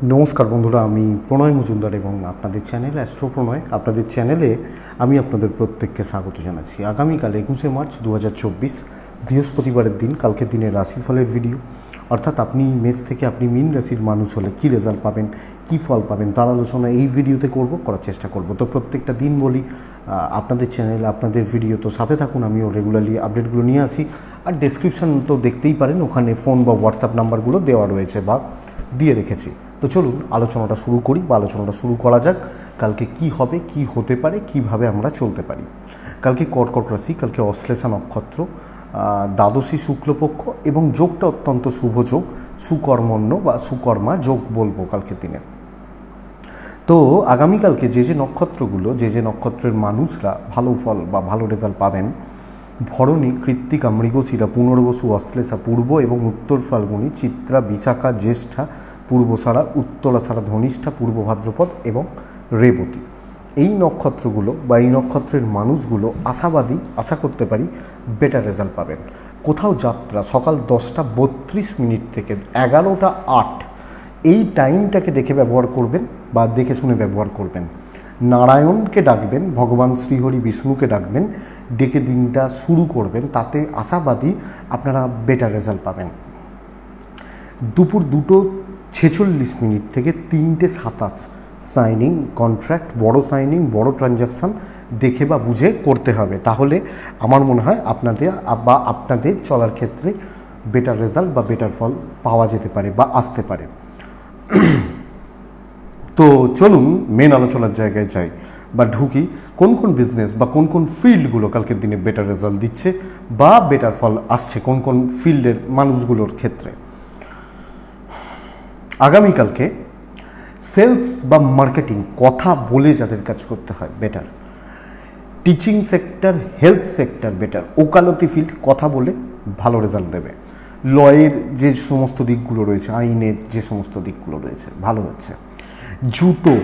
নমস্কার বন্ধুরা, আমি প্রণয় মজুমদার এবং আপনাদের চ্যানেল অ্যাস্ট্রো প্রণয়। আপনাদের চ্যানেলে আমি আপনাদের প্রত্যেককে স্বাগত জানাচ্ছি। আগামীকাল 21শে মার্চ 2024 বৃহস্পতিবারের দিন, কালকের দিনের রাশিফলের ভিডিও। অর্থাৎ আপনি মেষ থেকে আপনি মীন রাশির মানুষ হলে কী রেজাল্ট পাবেন, কী ফল পাবেন, তার আলোচনা এই ভিডিওতে করার চেষ্টা করব। তো প্রত্যেকটা দিন বলি আপনাদের চ্যানেল, আপনাদের ভিডিও, তো সাথে থাকুন। আমিও রেগুলারলি আপডেটগুলো নিয়ে আসি। আর ডেসক্রিপশান তো দেখতেই পারেন, ওখানে ফোন বা হোয়াটসঅ্যাপ নাম্বারগুলো দেওয়া রয়েছে বা দিয়ে রেখেছি। তো চলুন আলোচনাটা শুরু করা যাক। কালকে কি হবে, কি হতে পারে, কিভাবে আমরা চলতে পারি। কালকে কর্কট রাশি, কালকে অশ্লেষা নক্ষত্র, দ্বাদশী শুক্লপক্ষ এবং যোগটা অত্যন্ত শুভ যোগ, সুকর্মণ্য বা সুকর্মা যোগ বলবো কালকের দিনে। তো আগামীকালকে যে নক্ষত্রগুলো, যে নক্ষত্রের মানুষরা ভালো ফল বা ভালো রেজাল্ট পাবেন: ভরণী, কৃত্তিকা, মৃগশিরা, পুনর্বসু, অশ্লেষা, পূর্ব এবং উত্তর ফাল্গুনী, চিত্রা, বিশাখা, জ্যেষ্ঠা, পূর্বসারা, উত্তরাষাঢ়া, ধনিষ্ঠা, পূর্ব ভাদ্রপদ এবং রেবতী। এই নক্ষত্রগুলো বা এই নক্ষত্রের মানুষগুলো আশা করতে পারি বেটার রেজাল্ট পাবেন। কোথাও যাত্রা সকাল 10:32 থেকে 11:08, এই টাইমটাকে দেখে ব্যবহার করবেন বা দেখে শুনে ব্যবহার করবেন। নারায়ণকে ডাকবেন, ভগবান শ্রীহরি বিষ্ণুকে ডাকবেন, ডেকে দিনটা শুরু করবেন। তাতে আশাবাদী আপনারা বেটার রেজাল্ট পাবেন। দুপুর 2:46 থেকে 3:27 সাইনিং, কন্ট্রাক্ট, বড় সাইনিং, বড় ট্রানজ্যাকশান দেখে বা বুঝে করতে হবে। তাহলে আমার মনে হয় আপনাদের চলার ক্ষেত্রে বেটার রেজাল্ট বা বেটার ফল পাওয়া যেতে পারে বা আসতে পারে। তো চলুন মেন আলোচনার জায়গায় যাই বা ঢুকি। কোন কোন বিজনেস বা কোন কোন ফিল্ডগুলো কালকের দিনে বেটার রেজাল্ট দিচ্ছে বা বেটার ফল আসছে কোন কোন ফিল্ডের মানুষগুলোর ক্ষেত্রে। আগামীকালকে সেলস বা মার্কেটিং, কথা বলে যাদের কাজ করতে হয়, better. Teaching sector, health sector better. ওকালতি ফিল্ড, কথা বলে ভালো রেজাল্ট দেবে। লয়ের যে সমস্ত দিকগুলো রয়েছে, আইনের যে সমস্ত দিকগুলো রয়েছে, ভালো হচ্ছে। জুতো,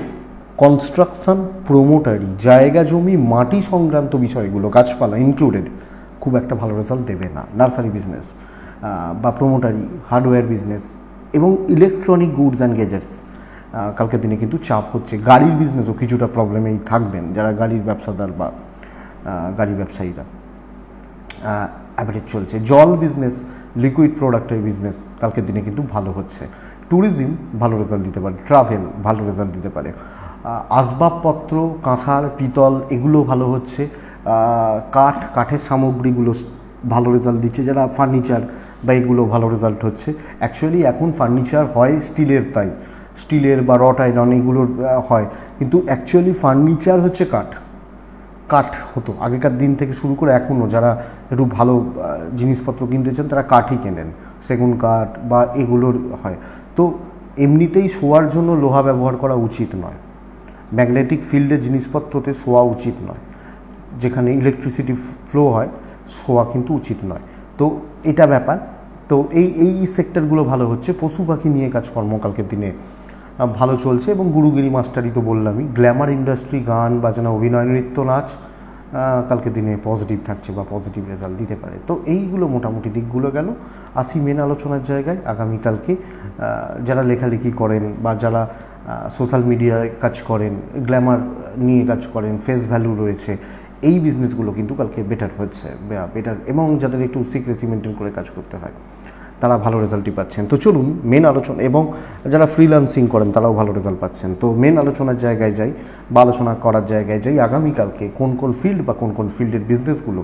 কনস্ট্রাকশন, প্রোমোটারি, জায়গা জমি, মাটি সংক্রান্ত বিষয়গুলো, গাছপালা ইনক্লুডেড, খুব একটা ভালো রেজাল্ট দেবে না। নার্সারি বিজনেস বা প্রোমোটারি, হার্ডওয়্যার বিজনেস এবং ইলেকট্রনিক গুডস অ্যান্ড গ্যাজেটস কালকের দিনে কিন্তু চাপ হচ্ছে। গাড়ির বিজনেসও কিছুটা প্রবলেমেই থাকবেন যারা গাড়ির ব্যবসাদার বা গাড়ি ব্যবসায়ীরা, অ্যাভারেজ চলছে। জল বিজনেস, লিকুইড প্রোডাক্টের বিজনেস কালকের দিনে কিন্তু ভালো হচ্ছে। ট্যুরিজম ভালো রেজাল্ট দিতে পারে, ট্রাভেল ভালো রেজাল্ট দিতে পারে। আসবাবপত্র, কাঁসার, পিতল এগুলো ভালো হচ্ছে। কাঠের সামগ্রীগুলো ভালো রেজাল্ট দিচ্ছে। যারা ফার্নিচার বা এগুলো ভালো রেজাল্ট হচ্ছে। অ্যাকচুয়ালি এখন ফার্নিচার হয় স্টিলের, তাই স্টিলের বা রট আয়রন এগুলোর হয়, কিন্তু অ্যাকচুয়ালি ফার্নিচার হচ্ছে কাঠ হতো আগেকার দিন থেকে শুরু করে এখনও যারা একটু ভালো জিনিসপত্র কিনতে চান তারা কাঠই কেনেন, সেগুন কাঠ বা এগুলোর হয়। তো এমনিতেই শোয়ার জন্য লোহা ব্যবহার করা উচিত নয়। ম্যাগনেটিক ফিল্ডের জিনিসপত্রতে শোয়া উচিত নয়। যেখানে ইলেকট্রিসিটি ফ্লো হয়, শোয়া কিন্তু উচিত নয়। তো এটা ব্যাপার। তো এই সেক্টরগুলো ভালো হচ্ছে। পশু পাখি নিয়ে কাজকর্ম কালকের দিনে ভালো চলছে এবং গুরুগিরি মাস্টারি তো বললামই। গ্ল্যামার ইন্ডাস্ট্রি, গান বাজনা, অভিনয়, নৃত্য, নাচ কালকের দিনে পজিটিভ থাকছে বা পজিটিভ রেজাল্ট দিতে পারে। তো এইগুলো মোটামুটি দিকগুলো গেল। আসি মেন আলোচনার জায়গায়। আগামীকালকে যারা লেখালেখি করেন বা যারা সোশ্যাল মিডিয়ায় কাজ করেন, গ্ল্যামার নিয়ে কাজ করেন, ফেস ভ্যালু রয়েছে, এই বিজনেসগুলো কিন্তু কালকে বেটার হচ্ছে, বেটার। এবং যাদের একটু সিক্রেসি মেনটেন করে কাজ করতে হয় তারা ভালো রেজাল্টই পাচ্ছেন। তো চলুন মেন আলোচনা, এবং যারা ফ্রিল্যান্সিং করেন তারাও ভালো রেজাল্ট পাচ্ছেন। তো মেন আলোচনার জায়গায় যাই বা আলোচনা করার জায়গায় যাই। আগামীকালকে কোন কোন ফিল্ড বা কোন কোন ফিল্ডের বিজনেসগুলো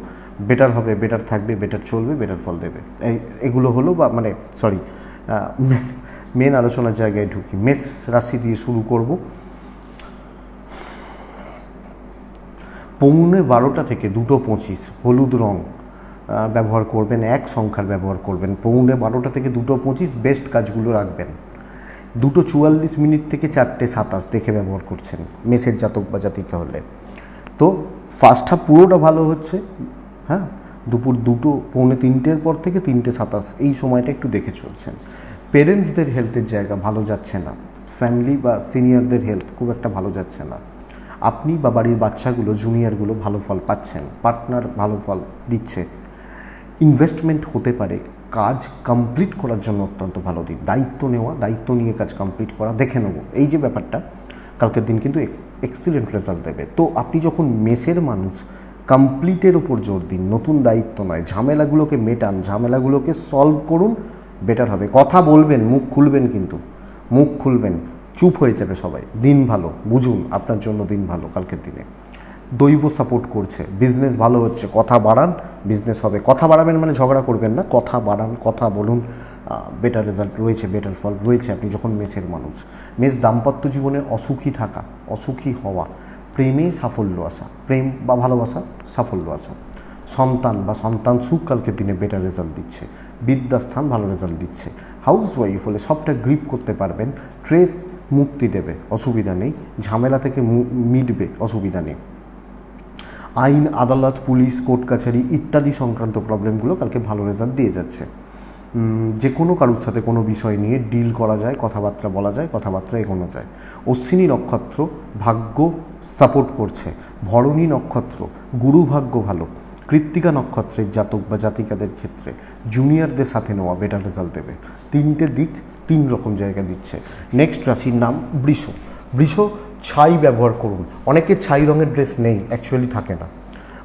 বেটার হবে, বেটার থাকবে, বেটার চলবে, বেটার ফল দেবে, এগুলো হলো বা মেন আলোচনার জায়গায় ঢুকি। মেষ রাশি দিয়ে শুরু করব। 12:15 থেকে 2:25 হলুদ রং ব্যবহার করবেন, এক সংখ্যার ব্যবহার করবেন। 12:15 থেকে 2:25 বেস্ট কাজগুলো রাখবেন। 2:44 থেকে 4:27 দেখে ব্যবহার করছেন মেষের জাতক বা জাতিকা হলে। তো ফার্স্ট হাফ পুরোটা ভালো হচ্ছে। হ্যাঁ, দুপুর 2:45 পর থেকে 3:27 এই সময়টা একটু দেখে চলছেন। পেরেন্টসদের হেলথের জায়গা ভালো যাচ্ছে না। ফ্যামিলি বা সিনিয়রদের হেলথ খুব একটা ভালো যাচ্ছে না। আপনি বা বাড়ির বাচ্চাগুলো, জুনিয়রগুলো ভালো ফল পাচ্ছেন। পার্টনার ভালো ফল দিচ্ছে। ইনভেস্টমেন্ট হতে পারে কাজ কমপ্লিট করার জন্য অত্যন্ত ভালো দিন। দায়িত্ব নেওয়া, দায়িত্ব নিয়ে কাজ কমপ্লিট করা, দেখে নেব, এই যে ব্যাপারটা, কালকের দিন কিন্তু এক্সিলেন্ট রেজাল্ট দেবে। তো আপনি যখন মেসের মানুষ, কমপ্লিটের উপর জোর দিন, নতুন দায়িত্ব নয়, ঝামেলাগুলোকে মেটান, ঝামেলাগুলোকে সলভ করুন, বেটার হবে। কথা বলবেন, মুখ খুলবেন, কিন্তু মুখ খুলবেন, চুপ হয়ে যাবে সবাই। দিন ভালো, বুঝুন আপনার জন্য দিন ভালো কালকের দিনে। দৈব সাপোর্ট করছে, বিজনেস ভালো হচ্ছে, কথা বাড়ান, বিজনেস হবে। কথা বাড়াবেন মানে ঝগড়া করবেন না, কথা বাড়ান, কথা বলুন, বেটার রেজাল্ট রয়েছে, বেটার ফল রয়েছে আপনি যখন মেসের মানুষ। মেস দাম্পত্য জীবনে অসুখী থাকা, অসুখী হওয়া, প্রেমে সাফল্য আসা, প্রেম বা ভালোবাসা সাফল্য আসা, সন্তান বা সন্তান সুখ কালকের দিনে বেটার রেজাল্ট দিচ্ছে, বিদ্যাস্থান ভালো রেজাল্ট দিচ্ছে। হাউস ওয়াইফ হলে সবটা গ্রিপ করতে পারবেন, স্ট্রেস মুক্তি দেবে, অসুবিধা নেই, ঝামেলা থেকে মিটবে, অসুবিধা নেই। আইন, আদালত, পুলিশ, কোর্ট কাছারি ইত্যাদি সংক্রান্ত প্রবলেমগুলো কালকে ভালো রেজাল্ট দিয়ে যাচ্ছে। যে কোনো কারোর সাথে কোনো বিষয় নিয়ে ডিল করা যায়, কথাবার্তা বলা যায়, কথাবার্তা এগোনো যায়। অশ্বিনী নক্ষত্র ভাগ্য সাপোর্ট করছে, ভরণী নক্ষত্র গুরু ভাগ্য ভালো, কৃত্তিকা নক্ষত্রের জাতক বা জাতিকাদের ক্ষেত্রে জুনিয়রদের সাথে নেওয়া বেটার রেজাল্ট দেবে। তিনটে দিক, তিন রকম জায়গা দিচ্ছে। নেক্সট রাশির নাম বৃষ। বৃষ, ছাই ব্যবহার করুন। অনেকের ছাই রঙের ড্রেস নেই, অ্যাকচুয়ালি থাকে না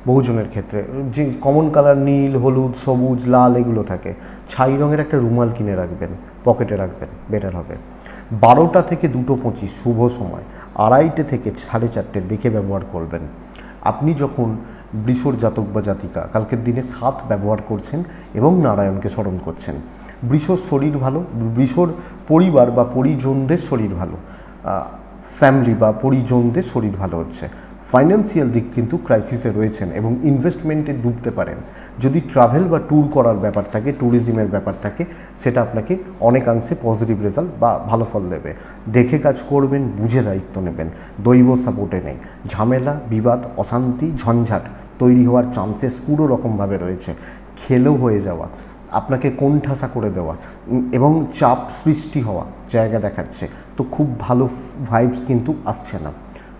বহুজনের ক্ষেত্রে, যে কমন কালার নীল, হলুদ, সবুজ, লাল এগুলো থাকে। ছাই রঙের একটা রুমাল কিনে রাখবেন, পকেটে রাখবেন, বেটার হবে। 12টা থেকে 2:25 শুভ সময়, 2:30 থেকে 4:30 দেখে ব্যবহার করবেন। আপনি যখন বৃষর জাতক বা জাতিকা কালকের দিনে 7 ব্যবহার করছেন এবং নারায়ণকে স্মরণ করছেন, বৃষর শরীর ভালো, বৃষর পরিবার বা পরিজনদের শরীর ভালো, ফ্যামিলি বা পরিজনদের শরীর ভালো হচ্ছে। ফাইন্যান্সিয়াল দিক কিন্তু ক্রাইসিসে রয়েছেন এবং ইনভেস্টমেন্টে ডুবতে পারেন। যদি ট্রাভেল বা ট্যুর করার ব্যাপার থাকে, ট্যুরিজমের ব্যাপার থাকে, সেটা আপনাকে অনেকাংশে পজিটিভ রেজাল্ট বা ভালো ফল দেবে। দেখে কাজ করবেন, বুঝে দায়িত্ব নেবেন, দৈব সাপোর্টে নেই। ঝামেলা, বিবাদ, অশান্তি, ঝঞ্ঝাট তৈরি হওয়ার চান্সেস পুরো রকমভাবে রয়েছে। খেলেও হয়ে যাওয়া, আপনাকে কোণঠাসা করে দেওয়া এবং চাপ সৃষ্টি হওয়া জায়গা দেখাচ্ছে। তো খুব ভালো ভাইবস কিন্তু আসছে না,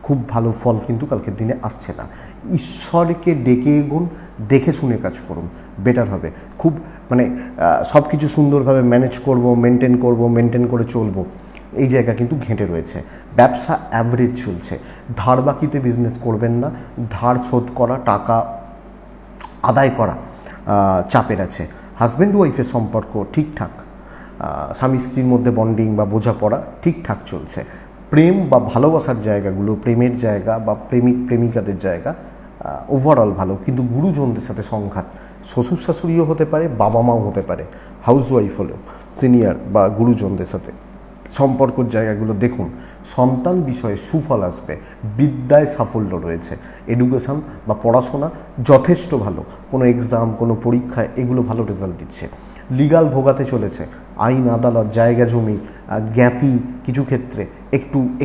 খুব ভালো ফল কিন্তু কালকের দিনে আসছে না। ঈশ্বরকে ডেকে এগোন, দেখে শুনে কাজ করুন, বেটার হবে। খুব মানে সব কিছু সুন্দরভাবে ম্যানেজ করব, মেনটেন করে চলবো, এই জায়গা কিন্তু ঘেঁটে রয়েছে। ব্যবসা অ্যাভারেজ চলছে। ধার বাকিতে বিজনেস করবেন না, ধার শোধ করা, টাকা আদায় করা চাপের আছে। হাজব্যান্ড ওয়াইফের সম্পর্ক ঠিকঠাক, স্বামী স্ত্রীর মধ্যে বন্ডিং বা বোঝাপড়া ঠিকঠাক চলছে। প্রেম বা ভালোবাসার জায়গাগুলো, প্রেমের জায়গা বা প্রেমিক প্রেমিকাদের জায়গা ওভারঅল ভালো, কিন্তু গুরুজনদের সাথে সংঘাত, শ্বশুর শাশুড়িও হতে পারে, বাবা মাও হতে পারে, হাউস ওয়াইফ হলেও সিনিয়র বা গুরুজনদের সাথে সম্পর্কের জায়গাগুলো দেখুন। সন্তান বিষয়ে সুফল আসবে, বিদ্যায় সাফল্য রয়েছে, এডুকেশন বা পড়াশোনা যথেষ্ট ভালো, কোনো এক্সাম, কোনো পরীক্ষায় এগুলো ভালো রেজাল্ট দিচ্ছে। লিগাল ভোগাতে চলেছে, আইন, আদালত, জায়গা জমি, জ্ঞাতি কিছু ক্ষেত্রে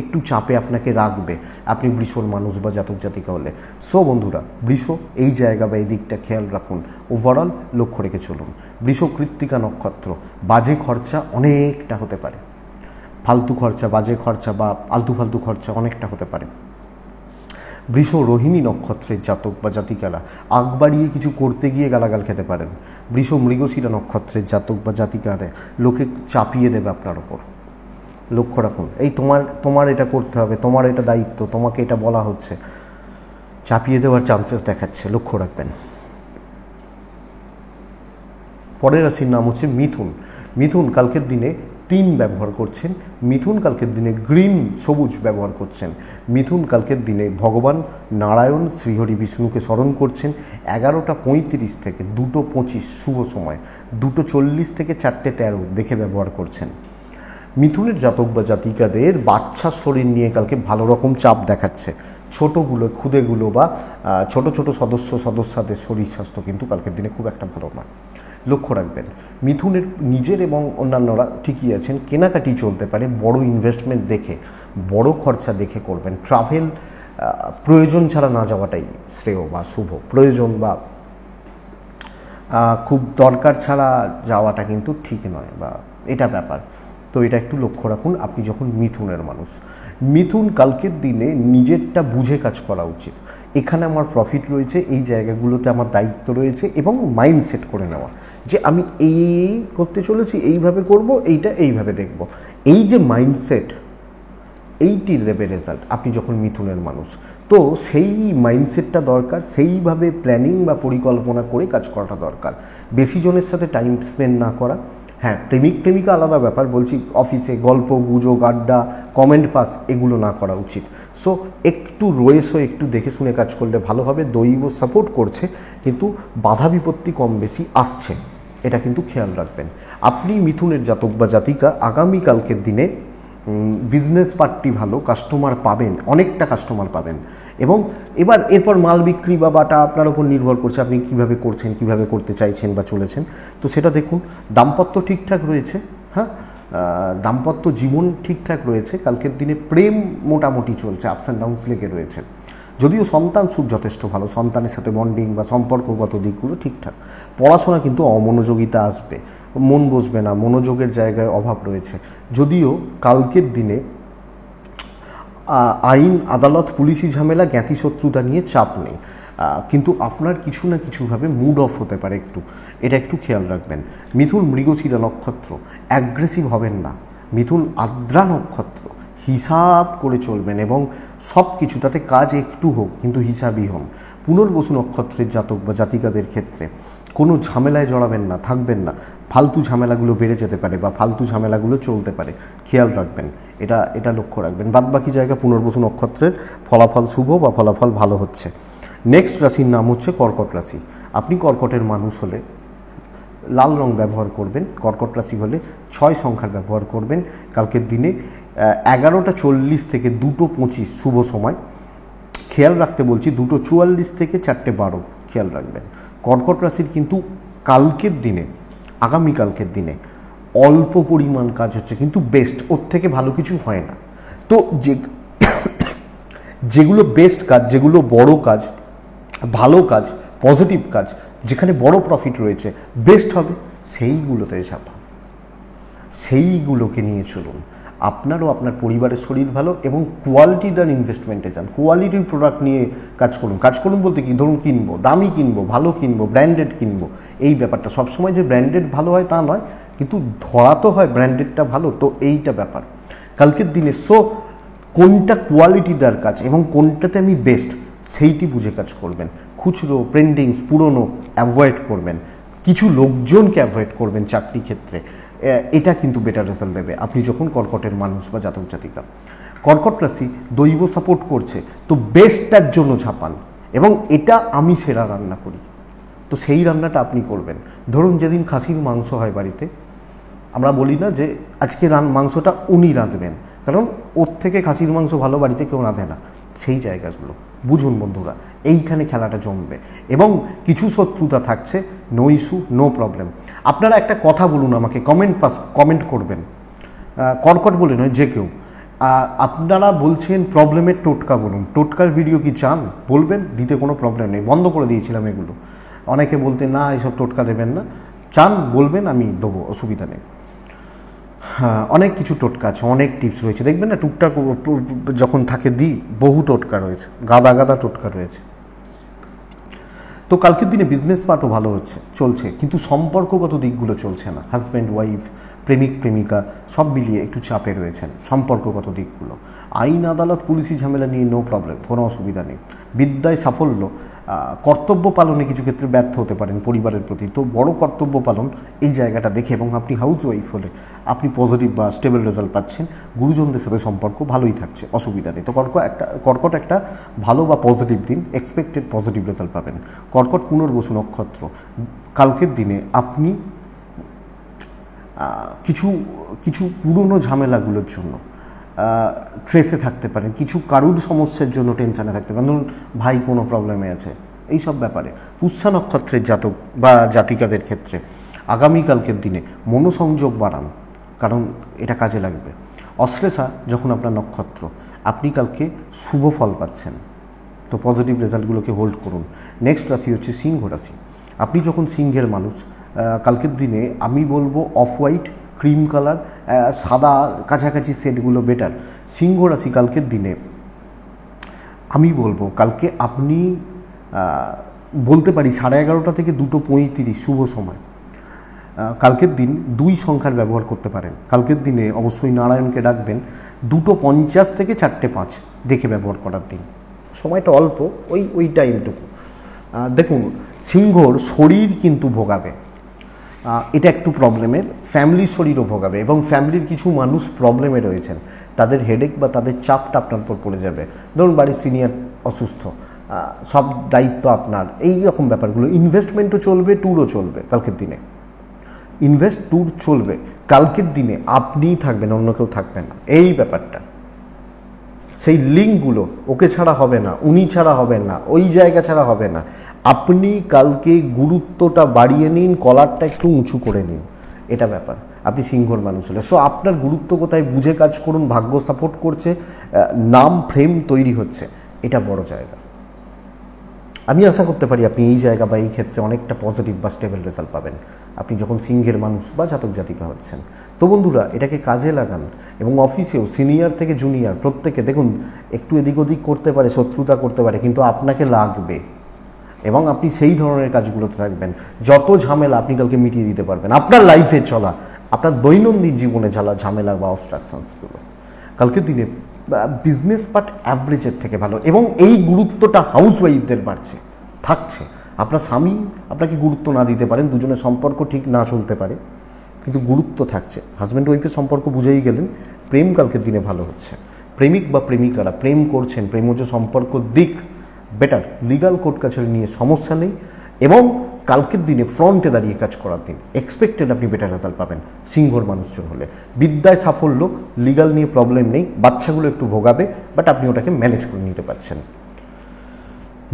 একটু চাপে আপনাকে রাখবে আপনি বৃষর মানুষ বা জাতক জাতিকা হলে। সো বন্ধুরা, বৃষ এই জায়গা বা এই দিকটা খেয়াল রাখুন, ওভারঅল লক্ষ্য রেখে চলুন। বৃষ কৃত্তিকা নক্ষত্র, বাজে খরচা অনেকটা হতে পারে, ফালতু খরচা, বাজে খরচা বা আলতু ফালতু খরচা অনেকটা হতে পারে। বৃষ রোহিণী নক্ষত্রের জাতক বা জাতিকারা আগ বাড়িয়ে কিছু করতে গিয়ে গালাগাল খেতে পারেন। বৃষ মৃগশিরা নক্ষত্রের জাতক বা জাতিকারে লোকে চাপিয়ে দেবে আপনার ওপর, লক্ষ্য রাখুন। এই তোমার এটা করতে হবে, তোমার এটা দায়িত্ব, তোমাকে এটা বলা হচ্ছে, চাপিয়ে দেওয়ার চান্সেস দেখাচ্ছে, লক্ষ্য রাখবেন। পরের রাশির নাম হচ্ছে মিথুন। মিথুন কালকের দিনে 3 ব্যবহার করছেন, মিথুন কালকের দিনে গ্রিন সবুজ ব্যবহার করছেন, মিথুন কালকের দিনে ভগবান নারায়ণ শ্রীহরি বিষ্ণুকে স্মরণ করছেন। 11:35 থেকে 2:25 শুভ সময়, 2:40 থেকে 4:13 দেখে ব্যবহার করছেন। মিথুনের জাতক বা জাতিকাদের বাচ্চার শরীর নিয়ে কালকে ভালো রকম চাপ দেখাচ্ছে। ছোটোগুলো, ক্ষুদেগুলো বা ছোট ছোট সদস্যদের শরীর স্বাস্থ্য কিন্তু কালকের দিনে খুব একটা ভালো নয়, লক্ষ্য রাখবেন। মিথুনের নিজের এবং অন্যান্যরা ঠিকই আছেন, কেনাকাটি চলতে পারে, বড় ইনভেস্টমেন্ট দেখে, বড় খরচা দেখে করবেন। ট্রাভেল প্রয়োজন ছাড়া না যাওয়াটাই শ্রেয় বা শুভ, প্রয়োজন বা খুব দরকার ছাড়া যাওয়াটা কিন্তু ঠিক নয়, বা এটা ব্যাপার। তো এটা একটু লক্ষ্য রাখুন আপনি যখন মিথুনের মানুষ। মিথুন কালকের দিনে নিজেরটা বুঝে কাজ করা উচিত। এখানে আমার প্রফিট রয়েছে, এই জায়গাগুলোতে আমার দায়িত্ব রয়েছে, এবং মাইন্ডসেট করে নেওয়া যে আমি এই করতে চলেছি, এইভাবে করব, এইটা এইভাবে দেখব। এই যে মাইন্ডসেট, এইটি দেবে রেজাল্ট আপনি যখন মিথুনের মানুষ। তো সেই মাইন্ডসেটটা দরকার, সেইভাবে প্ল্যানিং বা পরিকল্পনা করে কাজ করাটা দরকার। বেশি জনের সাথে টাইম স্পেন্ড না করা। হ্যাঁ, প্রেমিকা আলাদা ব্যাপার, বলছি অফিসে গল্প গুজব আড্ডা কমেন্ট পাস এগুলো না করা উচিত। সো একটু রয়েছে, একটু দেখে শুনে কাজ করলে ভালো হবে। দৈব সাপোর্ট করছে, কিন্তু বাধা বিপত্তি কম বেশি আসছে, এটা কিন্তু খেয়াল রাখবেন। আপনি মিথুনের জাতক বা জাতিকা আগামীকালকের দিনে বিজনেস পার্টটি ভালো, কাস্টমার পাবেন, অনেকটা কাস্টমার পাবেন। এবং এরপর মাল বিক্রি বা বাটা আপনার ওপর নির্ভর করছে, আপনি কিভাবে করছেন, কিভাবে করতে চাইছেন বা চলেছেন, তো সেটা দেখুন। দাম্পত্য ঠিকঠাক রয়েছে, হ্যাঁ, দাম্পত্য জীবন ঠিকঠাক রয়েছে। কালকের দিনে প্রেম মোটামুটি চলছে, আপস অ্যান্ড ডাউনস লেগে রয়েছে। যদিও সন্তান সুখ যথেষ্ট ভালো, সন্তানের সাথে বন্ডিং বা সম্পর্কগত দিকগুলো ঠিকঠাক। পড়াশোনা কিন্তু অমনোযোগিতা আসবে, মন বসবে না, মনোযোগের জায়গায় অভাব রয়েছে। যদিও কালকের দিনে আইন আদালত পুলিশি ঝামেলা জ্ঞাতি শত্রুতা নিয়ে চাপ নেই, কিন্তু আপনার কিছু না কিছুভাবে মুড অফ হতে পারে একটু, এটা একটু খেয়াল রাখবেন। মিথুন মৃগশিরা নক্ষত্র, অ্যাগ্রেসিভ হবেন না। মিথুন আর্দ্রা নক্ষত্র, হিসাব করে চলবেন, এবং সব কিছু তাতে কাজ একটু হোক কিন্তু হিসাবই হন। পুনর্বসু নক্ষত্রের জাতক বা জাতিকাদের ক্ষেত্রে কোনো ঝামেলায় জড়াবেন না, থাকবেন না। ফালতু ঝামেলাগুলো বেড়ে যেতে পারে বা ফালতু ঝামেলাগুলো চলতে পারে, খেয়াল রাখবেন, এটা লক্ষ্য রাখবেন। বাদবাকি জায়গা পুনর্বসু নক্ষত্রের ফলাফল শুভ বা ফলাফল ভালো হচ্ছে। নেক্সট রাশির নাম হচ্ছে কর্কট রাশি। আপনি কর্কটের মানুষ হলে লাল রং ব্যবহার করবেন, কর্কট রাশি হলে 6 সংখ্যার ব্যবহার করবেন। কালকের দিনে 11:40 থেকে 2:25 শুভ সময়। খেয়াল রাখতে বলছি, 2:44 থেকে 4:12 খেয়াল রাখবেন। কর্কট রাশির কিন্তু কালকের দিনে, আগামীকালকের দিনে অল্প পরিমাণ কাজ হচ্ছে, কিন্তু বেস্ট, ওর থেকে ভালো কিছু হয় না। তো যেগুলো বেস্ট কাজ, যেগুলো বড় কাজ, ভালো কাজ, পজিটিভ কাজ, যেখানে বড় প্রফিট রয়েছে, বেস্ট হবে, সেইগুলোতে ঝাঁপান, সেইগুলোকে নিয়ে চলুন। আপনারও আপনার পরিবারের শরীর ভালো, এবং কোয়ালিটিদার ইনভেস্টমেন্টে যান, কোয়ালিটির প্রোডাক্ট নিয়ে কাজ করুন। কাজ করুন বলতে কি, ধরুন কিনবো, দামি কিনবো, ভালো কিনবো, ব্র্যান্ডেড কিনবো, এই ব্যাপারটা। সবসময় যে ব্র্যান্ডেড ভালো হয় তা নয়, কিন্তু ধরা তো হয় ব্র্যান্ডেডটা ভালো, তো এইটা ব্যাপার কালকের দিনে। সো কোনটা কোয়ালিটিদার কাজ এবং কোনটাতে আমি বেস্ট, সেইটি বুঝে কাজ করবেন। খুচরো, পেন্ডিংস, পুরনো অ্যাভয়েড করবেন, কিছু লোকজনকে অ্যাভয়েড করবেন চাকরি ক্ষেত্রে। এটা কিন্তু বেটার রেজাল্ট দেবে আপনি যখন কর্কটের মানুষ বা জাতক জাতিকা। কর্কট রাশি দৈব সাপোর্ট করছে, তো বেস্টটার জন্য ঝাঁপান, এবং এটা আমি সেরা রান্না করি, তো সেই রান্নাটা আপনি করবেন। ধরুন যেদিন খাসির মাংস হয় বাড়িতে, আমরা বলি না যে আজকে মাংসটা উনি রাঁধবেন, কারণ ওর থেকে খাসির মাংস ভালো বাড়িতে কেউ রাঁধে না। সেই জায়গাগুলো বুঝুন বন্ধুরা, এইখানে খেলাটা জমবে, এবং কিছু শত্রুতা থাকছে, নো ইস্যু, নো প্রবলেম। আপনারা একটা কথা বলুন আমাকে, কমেন্ট করবেন, কর্কট বলে নয়, যে কেউ। আপনারা বলছেন প্রবলেমের টোটকা বলুন, টোটকার ভিডিও কি চান বলবেন, দিতে কোনো প্রবলেম নেই, বন্ধ করে দিয়েছিলাম এগুলো। অনেকে বলতে না এসব টোটকা দেবেন না, চান বলবেন, আমি দেবো, অসুবিধা নেই। হ্যাঁ, অনেক কিছু টোটকা আছে, অনেক টিপস রয়েছে, দেখবেন না টুকটাক যখন থাকে দিই, বহু টোটকা রয়েছে, গাদা গাদা টোটকা রয়েছে। তো কালকের দিনে বিজনেস পার্টও ভালো চলছে, কিন্তু সম্পর্কগত দিকগুলো চলছে না। হাজব্যান্ড ওয়াইফ, প্রেমিক প্রেমিকা সব মিলিয়ে একটু চাপে রয়েছেন সম্পর্কগত দিকগুলো। আইন আদালত পুলিশি ঝামেলা নিয়ে নো প্রবলেম, কোনো অসুবিধা নেই। বিদ্যায় সাফল্য, কর্তব্য পালনে কিছু ক্ষেত্রে ব্যর্থ হতে পারেন পরিবারের প্রতি, তো বড় কর্তব্য পালন এই জায়গাটা দেখে, এবং আপনি হাউস ওয়াইফ হলে আপনি পজিটিভ বা স্টেবল রেজাল্ট পাচ্ছেন। গুরুজনদের সাথে সম্পর্ক ভালোই থাকছে, অসুবিধা নেই। তো কর্কট একটা ভালো বা পজিটিভ দিন, এক্সপেক্টেড পজিটিভ রেজাল্ট পাবেন। কর্কট পুনর্বসু নক্ষত্র, কালকের দিনে আপনি কিছু পুরনো ঝামেলাগুলোর জন্য ট্রেসে থাকতে পারেন, কিছু কারুর সমস্যার জন্য টেনশানে থাকতে পারেন, ধরুন ভাই কোনো প্রবলেমে আছে, এইসব ব্যাপারে। পুষ্যা নক্ষত্রের জাতক বা জাতিকাদের ক্ষেত্রে আগামীকালকের দিনে মনোসংযোগ বাড়ান, কারণ এটা কাজে লাগবে। অশ্লেষা যখন আপনার নক্ষত্র, আপনি কালকে শুভ ফল পাচ্ছেন, তো পজিটিভ রেজাল্টগুলোকে হোল্ড করুন। নেক্সট রাশি হচ্ছে সিংহ রাশি। আপনি যখন সিংহের মানুষ, কালকের দিনে আমি বলবো অফ হোয়াইট ক্রিম কালার, সাদা কাছাকাছি সেটগুলো বেটার। সিংহ রাশি কালকের দিনে আমি বলবো কালকে আপনি বলতে পারি 11:30 থেকে 2:35 শুভ সময়। কালকের দিন 2 সংখ্যার ব্যবহার করতে পারেন। কালকের দিনে অবশ্যই নারায়ণকে ডাকবেন। 2:50 থেকে 4:05 দেখে ব্যবহার করার দিন, সময়টা অল্প, ওই টাইমটুকু। দেখুন, সিংহর শরীর কিন্তু ভোগাবে, এটা একটু প্রবলেমের, ফ্যামিলির শরীরও ভোগাবে এবং ফ্যামিলির কিছু মানুষ প্রবলেমে রয়েছেন, তাদের হেডেক বা তাদের চাপটা আপনার উপর পড়ে যাবে। ধরুন বাড়ির সিনিয়র অসুস্থ, সব দায়িত্ব আপনার, এই রকম ব্যাপারগুলো। ইনভেস্টমেন্টও চলবে, ট্যুরও চলবে কালকের দিনে। ইনভেস্ট, ট্যুর চলবে কালকের দিনে, আপনিই থাকবেন, অন্য কেউ থাকবে না, এই ব্যাপারটা। সেই লিঙ্কগুলো ওকে ছাড়া হবে না, উনি ছাড়া হবে না, ওই জায়গা ছাড়া হবে না। আপনি কালকে গুরুত্বটা বাড়িয়ে নিন, কলারটা একটু উঁচু করে নিন, এটা ব্যাপার। আপনি সিংহর মানুষ হলে সো আপনার গুরুত্ব কোথায় বুঝে কাজ করুন। ভাগ্য সাপোর্ট করছে, নাম ফ্রেম তৈরি হচ্ছে, এটা বড় জায়গা। আমি আশা করতে পারি আপনি এই জায়গা বা এই ক্ষেত্রে অনেকটা পজিটিভ বা স্টেবল রেজাল্ট পাবেন আপনি যখন সিংহের মানুষ বা জাতক জাতিকা হচ্ছেন। তো বন্ধুরা, এটাকে কাজে লাগান এবং অফিসেও সিনিয়র থেকে জুনিয়র প্রত্যেকে দেখুন একটু এদিক ওদিক করতে পারে, শত্রুতা করতে পারে, কিন্তু আপনাকে লাগবে এবং আপনি সেই ধরনের কাজগুলোতে থাকবেন। যত ঝামেলা আপনি কালকে মিটিয়ে দিতে পারবেন। আপনার লাইফে চলা, আপনার দৈনন্দিন জীবনে ঝামেলা বা অবস্ট্রাকশনসগুলো কালকের দিনে বিজনেস পার্ট অ্যাভারেজের থেকে ভালো এবং এই গুরুত্বটা হাউসওয়াইফদের বাড়ছে, থাকছে। আপনার স্বামী আপনাকে গুরুত্ব না দিতে পারেন, দুজনের সম্পর্ক ঠিক না চলতে পারে, কিন্তু গুরুত্ব থাকছে। হাজব্যান্ড ওয়াইফের সম্পর্ক বুঝেই গেলেন। প্রেম কালকের দিনে ভালো হচ্ছে। প্রেমিক বা প্রেমিকারা প্রেম করছেন, প্রেমজ সম্পর্ক দিক বেটার। লিগাল কোর্ট কাছারি নিয়ে সমস্যা নেই এবং কালকের দিনে ফ্রন্টে দাঁড়িয়ে কাজ করার দিন। এক্সপেক্টেড আপনি বেটার রেজাল্ট পাবেন সিংহর মানুষজন হলে। বিদ্যায় সাফল্য, লিগাল নিয়ে প্রবলেম নেই, বাচ্চাগুলো একটু ভোগাবে, বাট আপনি ওটাকে ম্যানেজ করে নিতে পারছেন।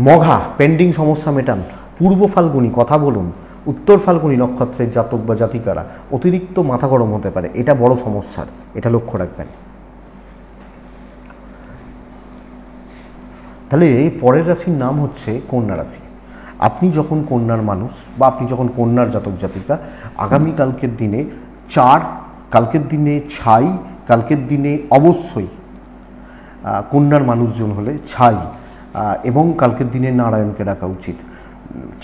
মঘা, পেন্ডিং সমস্যা মেটান। পূর্ব ফাল্গুনি, কথা বলুন। উত্তর ফাল্গুনি নক্ষত্রের জাতক বা জাতিকারা অতিরিক্ত মাথা গরম হতে পারে, এটা বড় সমস্যার, এটা লক্ষ্য রাখবেন। তাহলে পরের রাশির নাম হচ্ছে কন্যা রাশি। আপনি যখন কন্যার মানুষ বা আপনি যখন কন্যার জাতক জাতিকা, আগামী কালকের দিনে 4, কালকের দিনে 6, কালকের দিনে অবশ্যই কন্যার মানুষজন হলে 6 এবং কালকের দিনে নারায়ণকে ডাকা উচিত।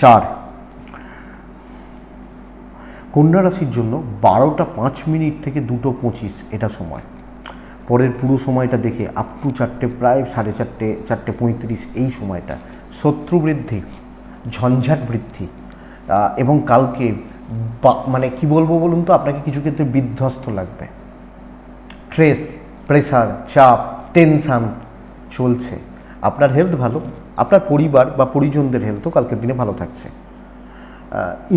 4, কন্যা রাশির জন্য 12:05 থেকে 2:25 এটা সময়। পরের পুরো সময়টা দেখে আপ টু 4টে, প্রায় 4:30, 4:35 এই সময়টা শত্রু বৃদ্ধি, ঝঞ্ঝাট বৃদ্ধি এবং কালকে মানে কি বলবো বলুন তো, আপনাকে কিছু ক্ষেত্রে বিধ্বস্ত লাগবে। স্ট্রেস, প্রেশার, চাপ, টেনশান চলছে। আপনার হেলথ ভালো, আপনার পরিবার বা পরিজনদের হেলথও কালকের দিনে ভালো থাকছে।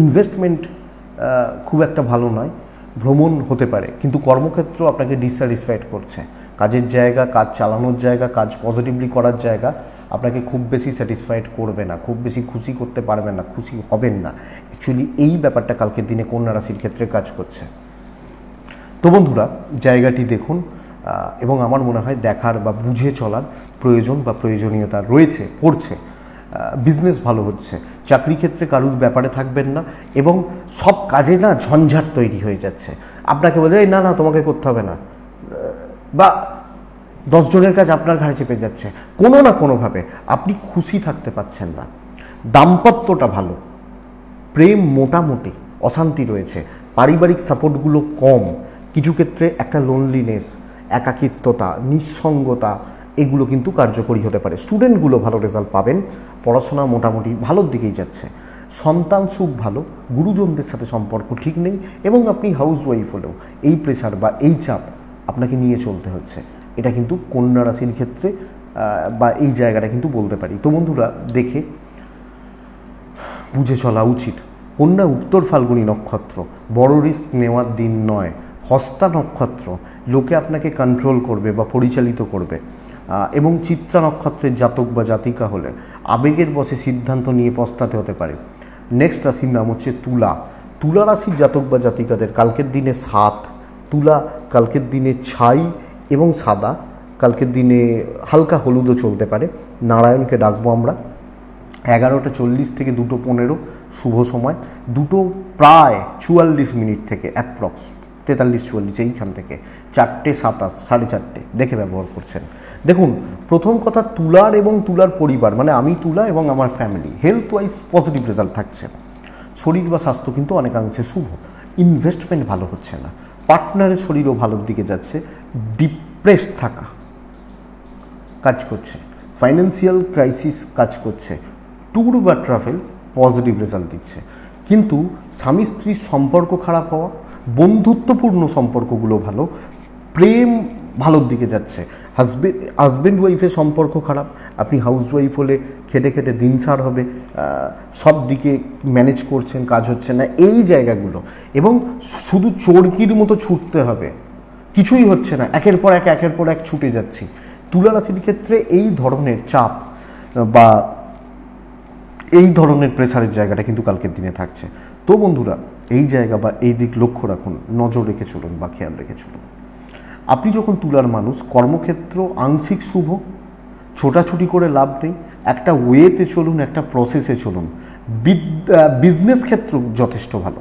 ইনভেস্টমেন্ট খুব একটা ভালো নয়, ভ্রমণ হতে পারে, কিন্তু কর্মক্ষেত্র আপনাকে ডিসস্যাটিসফাইড করছে। কাজের জায়গা, কাজ চালানোর জায়গা, কাজ পজিটিভলি করার জায়গা আপনাকে খুব বেশি স্যাটিসফাইড করবে না, খুব বেশি খুশি করতে পারবেন না, খুশি হবেন না। অ্যাকচুয়ালি এই ব্যাপারটা কালকের দিনে কন্যা রাশির ক্ষেত্রে কাজ করছে। তো বন্ধুরা, জায়গাটি দেখুন এবং আমার মনে হয় দেখার বা বুঝে চলার প্রয়োজন বা প্রয়োজনীয়তা রয়েছে, পড়ছে। বিজনেস ভালো হচ্ছে, চাকরি ক্ষেত্রে কারুর ব্যাপারে থাকবেন না এবং সব কাজে না ঝঞ্ঝাট তৈরি হয়ে যাচ্ছে। আপনাকে বলে এই না না তোমাকে করতে হবে না, বা 10 জনের কাজ আপনার ঘাড়ে চেপে যাচ্ছে, কোনো না কোনোভাবে আপনি খুশি থাকতে পারছেন না। দাম্পত্যটা ভালো, প্রেম মোটামুটি, অশান্তি রয়েছে, পারিবারিক সাপোর্টগুলো কম, কিছু ক্ষেত্রে একটা লোনলিনেস, একাকিত্বতা, নিঃসঙ্গতা, এগুলো কিন্তু কার্যকরী হতে পারে। স্টুডেন্টগুলো ভালো রেজাল্ট পাবেন, পড়াশোনা মোটামুটি ভালোর দিকেই যাচ্ছে। সন্তান সুখ ভালো, গুরুজনদের সাথে সম্পর্ক ঠিক নেই এবং আপনি হাউস ওয়াইফ হলেও এই প্রেশার বা এই চাপ আপনাকে নিয়ে চলতে হচ্ছে। এটা কিন্তু কন্যা রাশির ক্ষেত্রে বা এই জায়গাটা কিন্তু বলতে পারি। তো বন্ধুরা, দেখে বুঝে চলা উচিত। কন্যা উত্তর ফাল্গুনি নক্ষত্র, বড় রিস্ক নেওয়ার দিন নয়। হস্তা নক্ষত্র, লোকে আপনাকে কন্ট্রোল করবে বা পরিচালিত করবে এবং চিত্রা নক্ষত্রের জাতক বা জাতিকা হলে আবেগের বশে সিদ্ধান্ত নিয়ে পস্তাতে হতে পারে। নেক্সট রাশির নাম হচ্ছে তুলা। তুলা রাশির জাতক বা জাতিকাদের কালকের দিনে 7, তুলা কালকের দিনে 6 এবং সাদা, কালকের দিনে হালকা হলুদও চলতে পারে। নারায়ণকে ডাকবো আমরা। 11:40 থেকে 2:15 শুভ সময়, 2 প্রায় 44 মিনিট থেকে অ্যাপ্রক্স 43-44 এইখান থেকে 4-27, 4:30 দেখে ব্যবহার করছেন। দেখুন, প্রথম কথা, তুলার এবং তুলার পরিবার মানে আমি তুলা এবং আমার family health wise positive result থাকছে। শরীর বা স্বাস্থ্য কিন্তু অনেকাংশে শুভ। ইনভেস্টমেন্ট ভালো হচ্ছে না, পার্টনারের শরীরও ভালোর দিকে যাচ্ছে, ডিপ্রেসড থাকা কাজ করছে, ফাইন্যান্সিয়াল ক্রাইসিস কাজ করছে, ট্যুর বা ট্রাভেল পজিটিভ রেজাল্ট দিচ্ছে। কিন্তু স্বামী স্ত্রীর সম্পর্ক খারাপ হওয়া, বন্ধুত্বপূর্ণ সম্পর্কগুলো ভালো, প্রেম ভালোর দিকে যাচ্ছে। হাজব্যান্ড ওয়াইফের সম্পর্ক খারাপ, আপনি হাউস ওয়াইফ হলে খেটে খেটে দিন সার হবে, সব দিকে ম্যানেজ করছেন, কাজ হচ্ছে না, এই জায়গাগুলো। এবং শুধু চরকির মতো ছুটতে হবে, কিছুই হচ্ছে না, একের পর এক ছুটে যাচ্ছি। তুলা রাশির ক্ষেত্রে এই ধরনের চাপ বা এই ধরনের প্রেসারের জায়গাটা কিন্তু কালকের দিনে থাকছে। তো বন্ধুরা, এই জায়গা বা এই দিক লক্ষ্য রাখুন, নজর রেখে চলুন বা খেয়াল রেখে চলুন। আপনি যখন তুলার মানুষ, কর্মক্ষেত্র আংশিক শুভ, ছোটাছুটি করে লাভ নেই, একটা ওয়েতে চলুন, একটা প্রসেসে চলুন। বিজনেস ক্ষেত্র যথেষ্ট ভালো,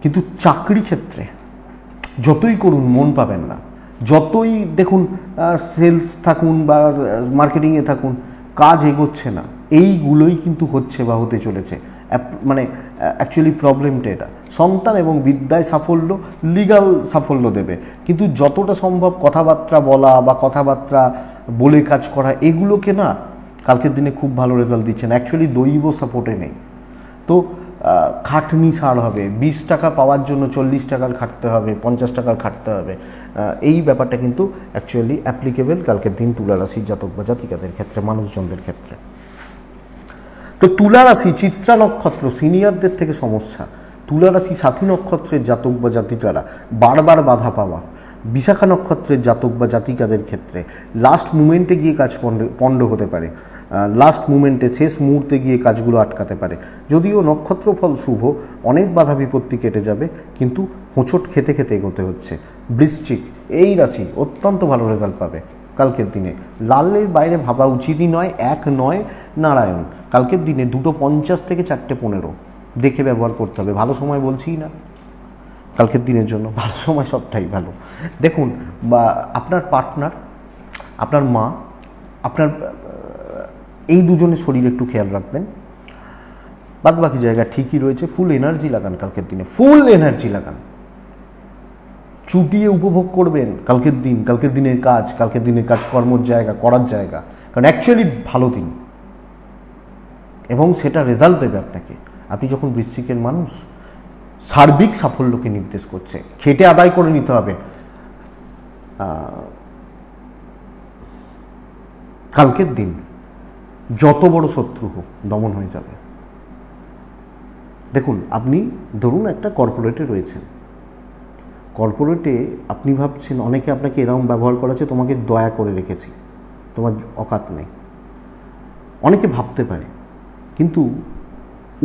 কিন্তু চাকরি ক্ষেত্রে যতই করুন মন পাবেন না। যতই দেখুন সেলস থাকুন বা মার্কেটিংয়ে থাকুন, কাজ এগোচ্ছে না। এইগুলোই কিন্তু হচ্ছে বা হতে চলেছে। মানে অ্যাকচুয়ালি প্রবলেমটা এটা। সন্তান এবং বিদ্যায় সাফল্য, লিগাল সাফল্য দেবে, কিন্তু যতটা সম্ভব কথাবার্তা বলা বা কথাবার্তা বলে কাজ করা, এগুলোকে না কালকের দিনে খুব ভালো রেজাল্ট দিচ্ছে না। অ্যাকচুয়ালি দৈব সাপোর্টে নেই। তো খাটনি ছাড় হবে, 20 টাকা পাওয়ার জন্য 40 টাকার খাটতে হবে, 50 টাকার খাটতে হবে। এই ব্যাপারটা কিন্তু অ্যাকচুয়ালি অ্যাপ্লিকেবল কালকের দিন তুলা রাশির জাতক বা জাতিকাদের ক্ষেত্রে, মানুষজনদের ক্ষেত্রে। তো তুলা রাশি, চিত্রা নক্ষত্র, সিনিয়রদের থেকে সমস্যা। তুলা রাশি সাথী নক্ষত্রের জাতক বা জাতিকারা বারবার বাধা পাওয়া। বিশাখা নক্ষত্রের জাতক বা জাতিকাদের ক্ষেত্রে লাস্ট মুমেন্টে গিয়ে কাজ পণ্ড হতে পারে, লাস্ট মুমেন্টে শেষ মুহূর্তে গিয়ে কাজগুলো আটকাতে পারে। যদিও নক্ষত্রফল শুভ, অনেক বাধা বিপত্তি কেটে যাবে, কিন্তু হোঁচট খেতে খেতে এগোতে হচ্ছে। বৃশ্চিক, এই রাশি অত্যন্ত ভালো রেজাল্ট পাবে কালকের দিনে। লালের বাইরে ভাবা উচিতই নয়। 1-9 নারায়ণ, কালকের দিনে 2:50 থেকে 4:15 দেখে ব্যবহার করতে হবে। ভালো সময় বলছি না কালকের দিনের জন্য, ভালো সময় সবটাই ভালো। দেখুন, বা আপনার পার্টনার, আপনার মা, আপনার এই দুজনের শরীর একটু খেয়াল রাখবেন। বাদ বাকি জায়গা ঠিকই রয়েছে। ফুল এনার্জি লাগান কালকের দিনে, ফুল এনার্জি লাগান, চুটিয়ে উপভোগ করবেন কালকের দিন, কালকের দিনের কাজ, কালকের দিনের কাজকর্মর জায়গা, করার জায়গা, কারণ অ্যাকচুয়ালি ভালো দিন এবং সেটা রেজাল্ট দেবে আপনাকে। আপনি যখন বৃশ্চিকের মানুষ, সার্বিক সাফল্যকে নির্দেশ করছে, খেটে আদায় করে নিতে হবে। কালকের দিন যত বড় শত্রু হোক দমন হয়ে যাবে। দেখুন, আপনি ধরুন একটা কর্পোরেটে রয়েছেন, কর্পোরেটে আপনি ভাবছেন অনেকে আপনাকে এরকম ব্যবহার করেছে, তোমাকে দয়া করে রেখেছি, তোমার অকাত নেই, অনেকে ভাবতে পারে। কিন্তু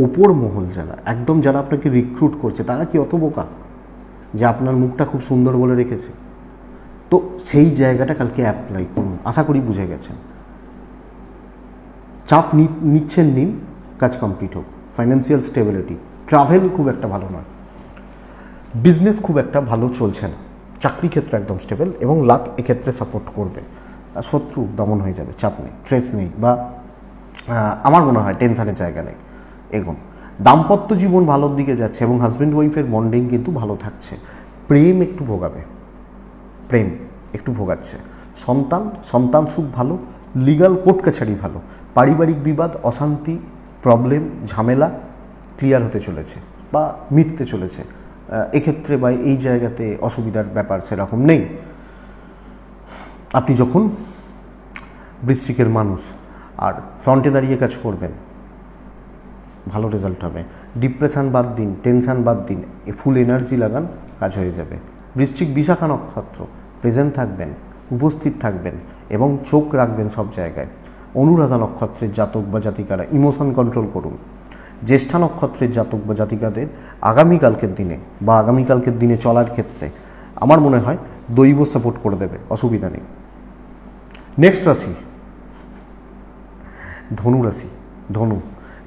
ওপর মহল যারা একদম, যারা আপনাকে রিক্রুট করছে, তারা কি অত বোকা যে আপনার মুখটা খুব সুন্দর বলে রেখেছে? তো সেই জায়গাটা কালকে অ্যাপ্লাই করুন, আশা করি বুঝে গেছেন। চাপ নিচ্ছেন, নিন, কাজ কমপ্লিট হোক। ফাইন্যান্সিয়াল স্টেবিলিটি, ট্রাভেল খুব একটা ভালো নয়, বিজনেস খুব একটা ভালো চলছে না, চাকরি ক্ষেত্রে একদম স্টেবল এবং লাক এক্ষেত্রে সাপোর্ট করবে। শত্রু দমন হয়ে যাবে, চাপ নেই, স্ট্রেস নেই, বা আমার মনে হয় টেনশনের জায়গা নেই। এগুন দাম্পত্য জীবন ভালোর দিকে যাচ্ছে এবং হাজব্যান্ড ওয়াইফের বন্ডিং কিন্তু ভালো থাকছে। প্রেম একটু ভোগাবে, প্রেম একটু ভোগাচ্ছে। সন্তান সুখ ভালো, লিগাল কোর্ট কাছারি ভালো, পারিবারিক বিবাদ, অশান্তি, প্রবলেম, ঝামেলা ক্লিয়ার হতে চলেছে বা মিটতে চলেছে। এক্ষেত্রে বা এই জায়গাতে অসুবিধার ব্যাপার সেরকম নেই। আপনি যখন বৃশ্চিকের মানুষ আর ফ্রন্টে দাঁড়িয়ে কাজ করবেন, ভালো রেজাল্ট হবে। ডিপ্রেশন বাদ দিন, টেনশান বাদ দিন, ফুল এনার্জি লাগান, কাজ হয়ে যাবে। বৃশ্চিক বিশাখা নক্ষত্র, প্রেজেন্ট থাকবেন, উপস্থিত থাকবেন এবং চোখ রাখবেন সব জায়গায়। অনুরাধা নক্ষত্রের জাতক বা জাতিকারা ইমোশন কন্ট্রোল করুন। জ্যেষ্ঠা নক্ষত্রের জাতক বা জাতিকাদের আগামীকালকের দিনে চলার ক্ষেত্রে আমার মনে হয় দৈব সাপোর্ট করে দেবে, অসুবিধা নেই। নেক্সট রাশি ধনু রাশি।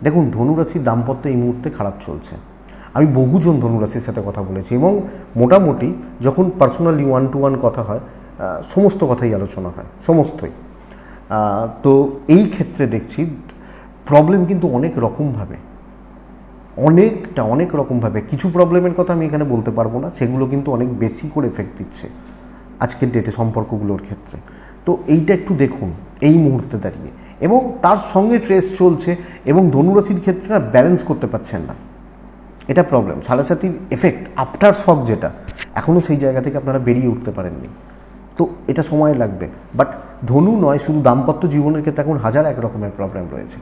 দেখুন, ধনু রাশির দাম্পত্য এই মুহূর্তে খারাপ চলছে। আমি বহুজন ধনুরাশির সাথে কথা বলেছি এবং মোটামুটি যখন পার্সোনালি 1-to-1 কথা হয় সমস্ত কথাই আলোচনা হয়, সমস্তই। তো এই ক্ষেত্রে দেখছি প্রবলেম কিন্তু অনেক রকমভাবে, অনেক রকমভাবে, কিছু প্রবলেমের কথা আমি এখানে বলতে পারবো না, সেগুলো কিন্তু অনেক বেশি করে এফেক্ট দিচ্ছে আজকের ডেটে সম্পর্কগুলোর ক্ষেত্রে। তো এইটা একটু দেখুন এই মুহূর্তে দাঁড়িয়ে, এবং তার সঙ্গে ট্রেস চলছে এবং ধনুরাশির ক্ষেত্রে না ব্যালেন্স করতে পারছেন না, এটা প্রবলেম। সাড়ে-সাতির এফেক্ট, আফটার শক যেটা, এখনও সেই জায়গা থেকে আপনারা বেরিয়ে উঠতে পারেননি, তো এটা সময় লাগবে। বাট ধনু নয়, শুধু দাম্পত্য জীবনের ক্ষেত্রে এখন হাজার এক রকমের প্রবলেম রয়েছে।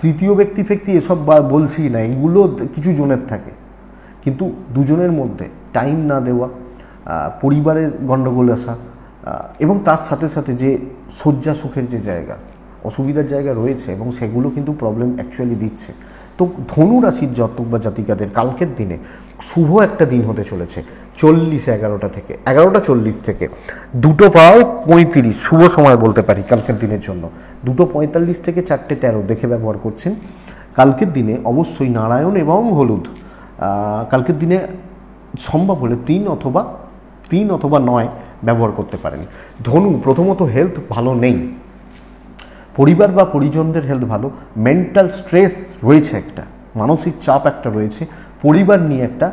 তৃতীয় ব্যক্তি এসব বলছি না, এগুলো কিছু জনের থাকে, কিন্তু দুজনের মধ্যে টাইম না দেওয়া, পরিবারের গণ্ডগোল আসা, এবং তার সাথে সাথে যে শয্যা সুখের যে জায়গা, অসুবিধার জায়গা রয়েছে, এবং সেগুলো কিন্তু প্রবলেম অ্যাকচুয়ালি দিচ্ছে। তো ধনু রাশির জাতক বা জাতিকাদের কালকের দিনে শুভ একটা দিন হতে চলেছে। 11:40 থেকে 2:35 শুভ সময় বলতে পারি কালকের দিনের জন্য। 2:45 থেকে 4:13 দেখে ব্যবহার করছেন। কালকের দিনে অবশ্যই নারায়ণ এবং হলুদ, কালকের দিনে সম্ভব হলে 3 অথবা 9 ব্যবহার করতে পারেন। ধনু, প্রথমত হেলথ ভালো নেই, পরিবার বা পরিজনদের হেলথ ভালো, মেন্টাল স্ট্রেস রয়েছে, একটা মানসিক চাপ একটা রয়েছে, পরিবার নিয়ে একটা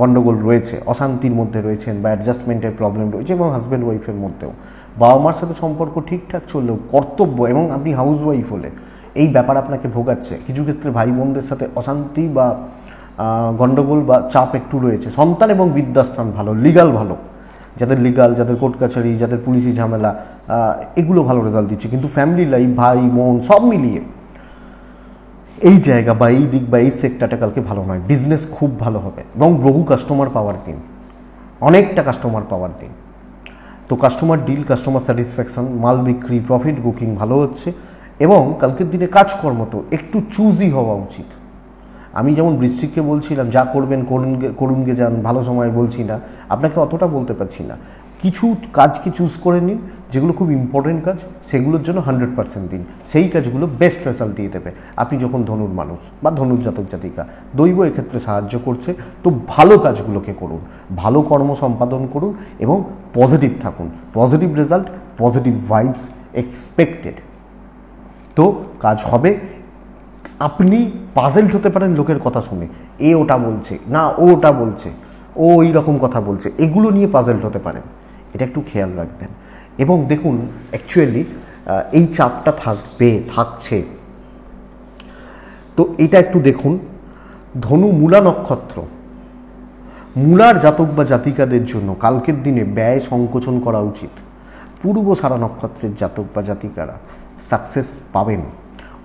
গণ্ডগোল রয়েছে, অশান্তির মধ্যে রয়েছেন বা অ্যাডজাস্টমেন্টের প্রবলেম রয়েছে, এবং হাজব্যান্ড ওয়াইফের মধ্যেও। বাবা মার সাথে সম্পর্ক ঠিকঠাক চললেও কর্তব্য, এবং আপনি হাউস ওয়াইফ হলে এই ব্যাপার আপনাকে ভোগাচ্ছে। কিছু ক্ষেত্রে ভাই বোনদের সাথে অশান্তি বা গণ্ডগোল বা চাপ একটু রয়েছে। সন্তান এবং বিদ্যাস্থান ভালো, লিগাল ভালো, যাদের কোর্ট কাছারি, যাদের পুলিশি ঝামেলা, এগুলো ভালো রেজাল্ট দিচ্ছে। কিন্তু ফ্যামিলি লাইফ, ভাই বোন সব মিলিয়ে এই জায়গা বা এই দিক বা এই সেক্টরটা কালকে ভালো নয়। বিজনেস খুব ভালো হবে এবং বহু কাস্টমার পাওয়ার দিন, অনেকটা কাস্টমার পাওয়ার দিন। তো কাস্টমার ডিল, কাস্টমার স্যাটিসফ্যাকশন, মাল বিক্রি, প্রফিট বুকিং ভালো হচ্ছে, এবং কালকের দিনে কাজকর্ম তো একটু চুজি হওয়া উচিত। আমি যেমন বৃশ্চিককে বলছিলাম যা করবেন করুনগে যান, ভালো সময় বলছি না, আপনাকে অতটা বলতে পারছি না। কিছু কাজকে চুজ করে নিন যেগুলো খুব ইম্পর্টেন্ট কাজ, সেগুলোর জন্য 100% দিন, সেই কাজগুলো বেস্ট রেজাল্ট দিয়ে দেবে। আপনি যখন ধনুর মানুষ বা ধনুর জাতক জাতিকা, দৈব এক্ষেত্রে সাহায্য করছে, তো ভালো কাজগুলোকে করুন, ভালো কর্ম সম্পাদন করুন এবং পজিটিভ থাকুন। Positive result, positive vibes expected, তো কাজ হবে। আপনি পাজেলড হতে পারেন লোকের কথা শুনে, এ ওটা বলছে না, ও ওটা বলছে, ও এই রকম কথা বলছে, এগুলো নিয়ে পাজেলড হতে পারেন, এটা একটু খেয়াল রাখবেন। এবং দেখুন অ্যাকচুয়ালি এই চাপটা থাকছে, তো এটা একটু দেখুন। ধনু মূলা নক্ষত্র, মূলার জাতক বা জাতিকাদের জন্য কালকের দিনে ব্যয় সংকোচন করা উচিত। পূর্বসারা নক্ষত্রের জাতক বা জাতিকারা সাকসেস পাবেন।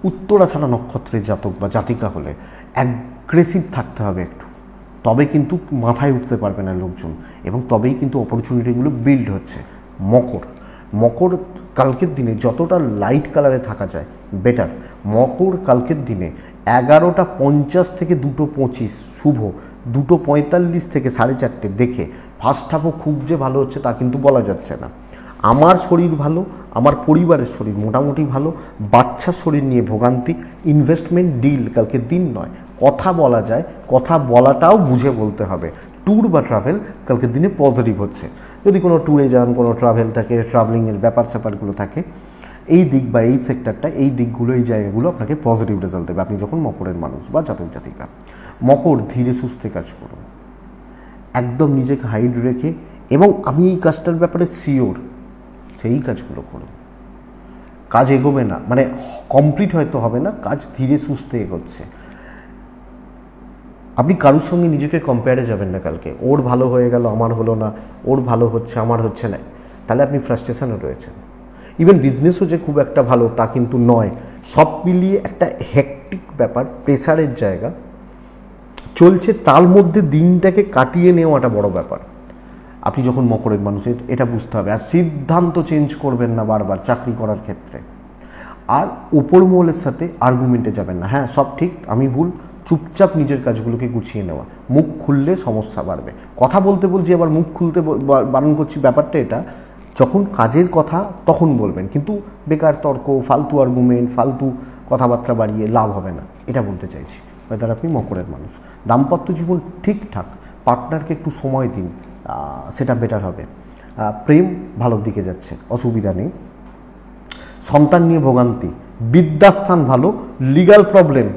উত্তরাছাড়া নক্ষত্রের জাতক বা জাতিকা হলে অ্যাগ্রেসিভ থাকতে হবে একটু, তবে কিন্তু মাথায় উঠতে পারবে না লোকজন, এবং তবেই কিন্তু অপরচুনিটিগুলো বিল্ড হচ্ছে। মকর কালকের দিনে যতটা লাইট কালারে থাকা যায় বেটার। মকর কালকের দিনে 11:50 থেকে 2:25 শুভ, 2:45 থেকে 4:30 দেখে ফার্স্ট হাফও খুব যে ভালো হচ্ছে তা কিন্তু বলা যাচ্ছে না। আমার শরীর ভালো, আমার পরিবারের শরীর মোটামুটি ভালো, বাচ্চার শরীর নিয়ে ভোগান্তি, ইনভেস্টমেন্ট ডিল কালকে দিন নয়, কথা বলা যায়, কথা বলাটাও বুঝে বলতে হবে। ট্যুর বা ট্রাভেল কালকের দিনে পজিটিভ হচ্ছে। যদি কোনো ট্যুরে যান, কোনো ট্রাভেল থাকে, ট্রাভেলিংয়ের স্যাপারগুলো থাকে, এই দিক বা এই সেক্টরটা, এই দিকগুলো, এই জায়গাগুলো আপনাকে পজিটিভ রেজাল্ট দেবে আপনি যখন মকরের মানুষ বা জাতক জাতিকা। মকর, ধীরে সুস্থে কাজ করুন, একদম নিজেকে হাইড রেখে, এবং আমি এই কাজটার ব্যাপারে শিওর, সেই কাজগুলো করুন। কাজ এগোবে না, মানে কমপ্লিট হয়তো হবে না, কাজ ধীরে সুস্থে এগোচ্ছে। আপনি কারোর সঙ্গে নিজেকে কম্পেয়ারে যাবেন না কালকে, ওর ভালো হয়ে গেল আমার হলো না, ওর ভালো হচ্ছে আমার হচ্ছে না, তাহলে আপনি ফ্রাস্ট্রেশনে রয়েছেন। ইভেন বিজনেসও যে খুব একটা ভালো তা কিন্তু নয়, সব মিলিয়ে একটা হেক্টিক ব্যাপার, প্রেসারের জায়গা চলছে, তার মধ্যে দিনটাকে কাটিয়ে নেওয়াটা বড় ব্যাপার। আপনি যখন মকরের মানুষের এটা বুঝতে হবে। আর সিদ্ধান্ত চেঞ্জ করবেন না বারবার চাকরি করার ক্ষেত্রে, আর উপর মহলের সাথে আর্গুমেন্টে যাবেন না। হ্যাঁ সব ঠিক, আমি ভুল, চুপচাপ নিজের কাজগুলোকে গুছিয়ে নেওয়া। মুখ খুললে সমস্যা বাড়বে। কথা বলতে বলছি, আবার মুখ খুলতে বারণ করছি, ব্যাপারটা এটা, যখন কাজের কথা তখন বলবেন, কিন্তু বেকার তর্ক, ফালতু আর্গুমেন্ট, ফালতু কথাবার্তা বাড়িয়ে লাভ হবে না, এটা বলতে চাইছি। ওয়েদার আপনি মকরের মানুষ। দাম্পত্য জীবন ঠিকঠাক, পার্টনারকে একটু সময় দিন, সেটা বেটার হবে। প্রেম ভালোর দিকে যাচ্ছে, অসুবিধা নেই। সন্তান নিয়ে ভোগান্তি, বিদ্যাস্থান ভালো, legal problem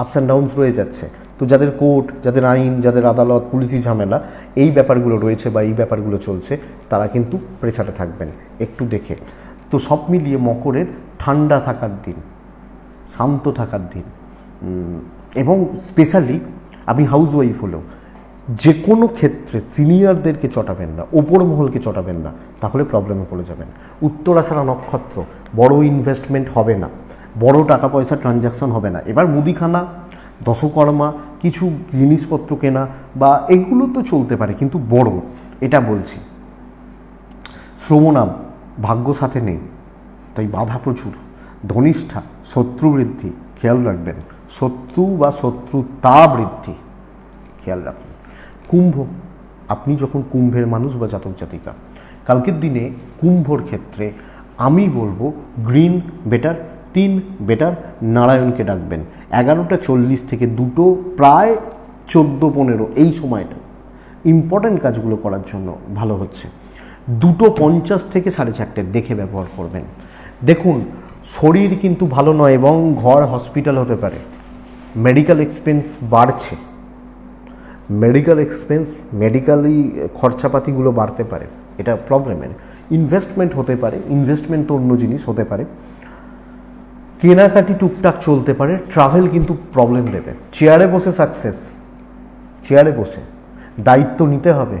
ups and downs রয়ে যাচ্ছে। তো যাদের কোর্ট, যাদের আইন, যাদের আদালত, পুলিশি ঝামেলা এই ব্যাপারগুলো রয়েছে বা এই ব্যাপারগুলো চলছে, তারা কিন্তু প্রেসারে থাকবেন একটু দেখে। তো সব মিলিয়ে মকরের ঠান্ডা থাকার দিন, শান্ত থাকার দিন। এবং স্পেশালি আপনি হাউস ওয়াইফ হলেও যে কোনো ক্ষেত্রে সিনিয়রদেরকে চটাবেন না, ওপর মহলকে চটাবেন না, তাহলে প্রবলেমে পড়ে যাবেন। উত্তরাষাঢ়া নক্ষত্র, বড় ইনভেস্টমেন্ট হবে না, বড় টাকা পয়সা ট্রানজ্যাকশন হবে না। এবার মুদিখানা, দশকর্মা, কিছু জিনিসপত্র কেনা বা এগুলো তো চলতে পারে, কিন্তু বড়, এটা বলছি। শ্রমণাম, ভাগ্য সাথে নেই, তাই বাধা প্রচুর। ধনিষ্ঠা, শত্রু বৃদ্ধি, খেয়াল রাখবেন। শত্রু বা শত্রুতা বৃদ্ধি, খেয়াল রাখুন। কুম্ভ, আপনি যখন কুম্ভের মানুষ বা জাতক জাতিকা, কালকের দিনে কুম্ভর ক্ষেত্রে আমি বলবো গ্রিন বেটার, 3 বেটার, নারায়ণকে ডাকবেন। 11:40 থেকে 2 প্রায় 14-15 এই সময়টা ইম্পর্ট্যান্ট কাজগুলো করার জন্য ভালো হচ্ছে। 2:50 থেকে 4:30 দেখে ব্যবহার করবেন। দেখুন, শরীর কিন্তু ভালো নয় এবং ঘর হসপিটাল হতে পারে। মেডিকেল এক্সপেন্স বাড়ছে, মেডিকেল এক্সপেন্স, মেডিকেলি খরচাপাতিগুলো বাড়তে পারে, এটা প্রবলেমের। ইনভেস্টমেন্ট হতে পারে, ইনভেস্টমেন্ট তো অন্য জিনিস হতে পারে। কেনাকাটি টুকটাক চলতে পারে। ট্রাভেল কিন্তু প্রবলেম দেবে। চেয়ারে বসে সাকসেস, চেয়ারে বসে দায়িত্ব নিতে হবে